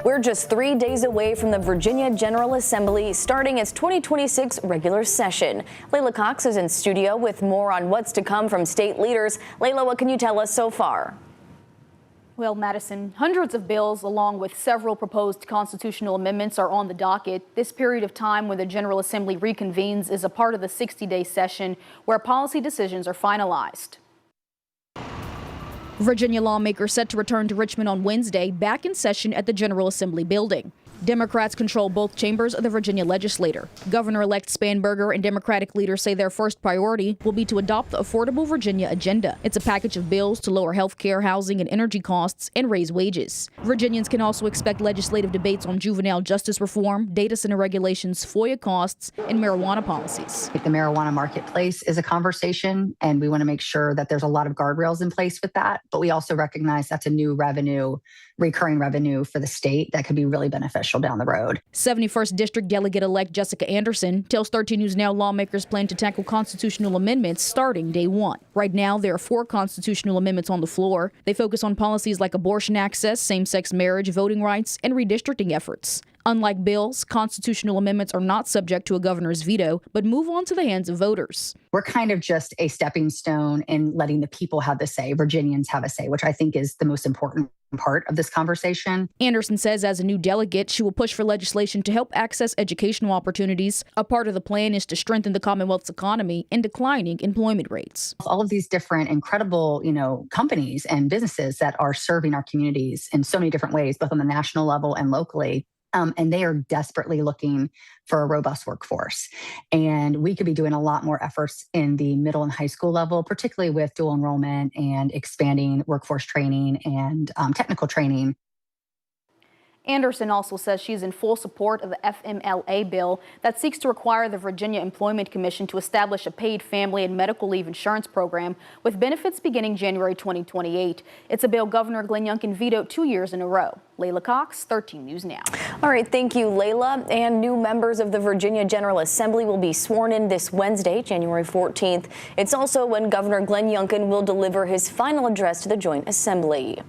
We're just 3 days away from the Virginia General Assembly starting its 2026 regular session. Layla Cox is in studio with more on what's to come from state leaders. Layla, what can you tell us so far? Well, Madison, hundreds of bills along with several proposed constitutional amendments are on the docket. This period of time when the General Assembly reconvenes is a part of the 60-day session where policy decisions are finalized. Virginia lawmakers set to return to Richmond on Wednesday, back in session at the General Assembly building. Democrats control both chambers of the Virginia legislature. Governor-elect Spanberger and Democratic leaders say their first priority will be to adopt the Affordable Virginia agenda. It's a package of bills to lower health care, housing, and energy costs and raise wages. Virginians can also expect legislative debates on juvenile justice reform, data center regulations, FOIA costs, and marijuana policies. The marijuana marketplace is a conversation, and we want to make sure that there's a lot of guardrails in place with that. But we also recognize that's a new revenue, recurring revenue for the state that could be really beneficial down the road. 71st District Delegate-elect Jessica Anderson tells 13 News Now lawmakers plan to tackle constitutional amendments starting day one. Right now, there are 4 constitutional amendments on the floor. They focus on policies like abortion access, same-sex marriage, voting rights, and redistricting efforts. Unlike bills, constitutional amendments are not subject to a governor's veto, but move on to the hands of voters. We're kind of just a stepping stone in letting the people have the say, Virginians have a say, which I think is the most important part of this conversation. Anderson says as a new delegate, she will push for legislation to help access educational opportunities. A part of the plan is to strengthen the Commonwealth's economy and declining employment rates. All of these different incredible, companies and businesses that are serving our communities in so many different ways, both on the national level and locally. And they are desperately looking for a robust workforce. And we could be doing a lot more efforts in the middle and high school level, particularly with dual enrollment and expanding workforce training and technical training. Anderson also says she's in full support of the FMLA bill that seeks to require the Virginia Employment Commission to establish a paid family and medical leave insurance program with benefits beginning January 2028. It's a bill Governor Glenn Youngkin vetoed 2 years in a row. Layla Cox, 13 News Now. All right, thank you, Layla. And new members of the Virginia General Assembly will be sworn in this Wednesday, January 14th. It's also when Governor Glenn Youngkin will deliver his final address to the Joint Assembly.